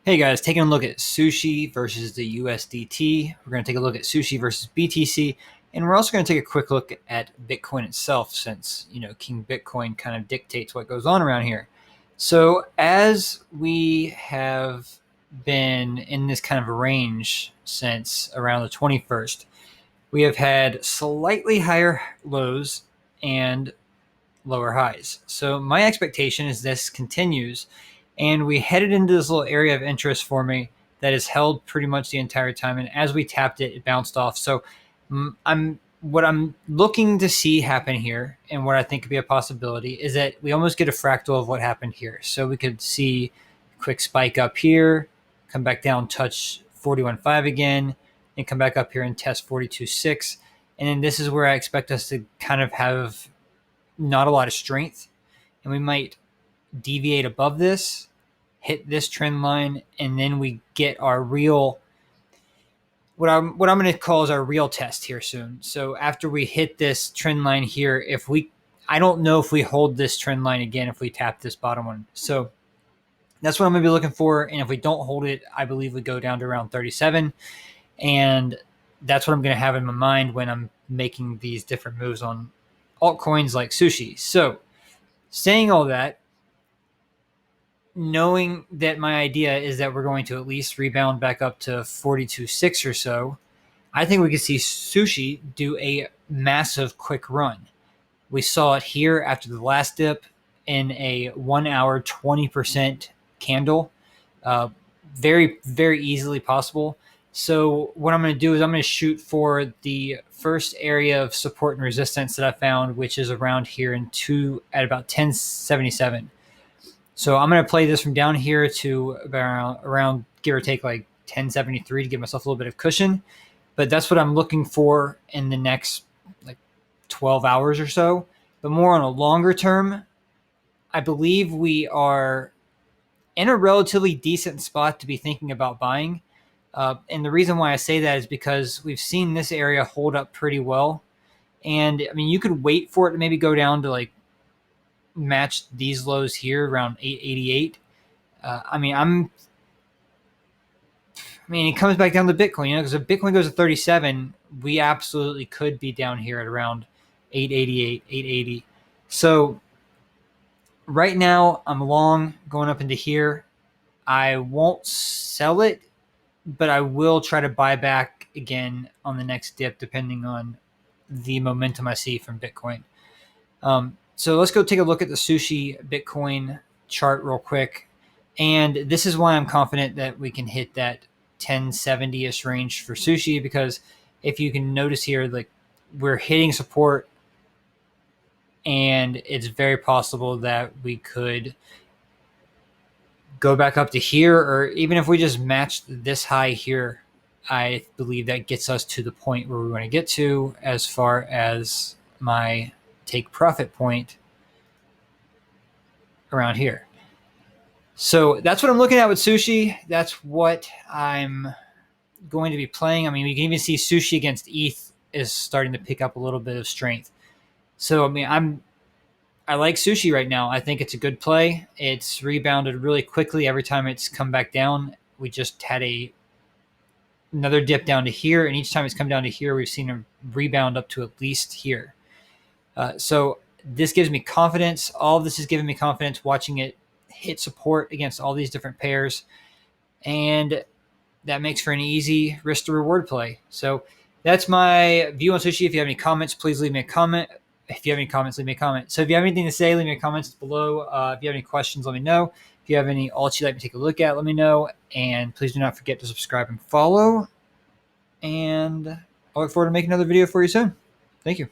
Hey guys, taking a look at Sushi versus the USDT. We're going to take a look at Sushi versus BTC, and we're also going to take a quick look at Bitcoin itself, since King Bitcoin kind of dictates what goes on around here. So as we have been in this kind of range since around the 21st, we have had slightly higher lows and lower highs. So my expectation is this continues, and we headed into this little area of interest for me that is held pretty much the entire time. And as we tapped it, it bounced off. So what I'm looking to see happen here, and what I think could be a possibility, is that we almost get a fractal of what happened here. So we could see a quick spike up here, come back down, touch 41.5 again, and come back up here and test 42.6. And then this is where I expect us to kind of have not a lot of strength, and we might deviate above this, hit this trend line, and then we get our real, what I'm going to call is our real test here soon. So after we hit this trend line here, I don't know if we hold this trend line again if we tap this bottom one. So that's what I'm going to be looking for, and if we don't hold it, I believe we go down to around 37, and that's what I'm going to have in my mind when I'm making these different moves on altcoins like Sushi. So saying all that, knowing that my idea is that we're going to at least rebound back up to 42.6 or so, I think we could see Sushi do a massive quick run. We saw it here after the last dip in a 1 hour 20% candle. Very, very easily possible. So what I'm going to do is I'm going to shoot for the first area of support and resistance that I found, which is around here at about 1077. So I'm going to play this from down here to around give or take like 1073 to give myself a little bit of cushion. But that's what I'm looking for in the next like 12 hours or so. But more on a longer term, I believe we are in a relatively decent spot to be thinking about buying. And the reason why I say that is because we've seen this area hold up pretty well. And I mean, you could wait for it to maybe go down to like match these lows here around 888. It comes back down to Bitcoin, because if Bitcoin goes to 37, we absolutely could be down here at around 888, 880. So right now I'm long going up into here. I won't sell it, but I will try to buy back again on the next dip, depending on the momentum I see from Bitcoin. So let's go take a look at the Sushi Bitcoin chart real quick. And this is why I'm confident that we can hit that 1070-ish range for Sushi, because if you can notice here, like we're hitting support, and it's very possible that we could go back up to here, or even if we just match this high here, I believe that gets us to the point where we want to get to as far as my take profit point around here. So that's what I'm looking at with Sushi. That's what I'm going to be playing. I mean, we can even see Sushi against ETH is starting to pick up a little bit of strength. So, I mean, I like Sushi right now. I think it's a good play. It's rebounded really quickly every time it's come back down. We just had another dip down to here, and each time it's come down to here, we've seen a rebound up to at least here. So this gives me confidence. All of this is giving me confidence watching it hit support against all these different pairs, and that makes for an easy risk to reward play. So that's my view on Sushi. If you have any comments, please leave me a comment. If you have any comments, leave me a comment. So if you have anything to say, leave me a comment below. If you have any questions, let me know. If you have any alts you'd like me to take a look at, let me know. And please do not forget to subscribe and follow. And I look forward to making another video for you soon. Thank you.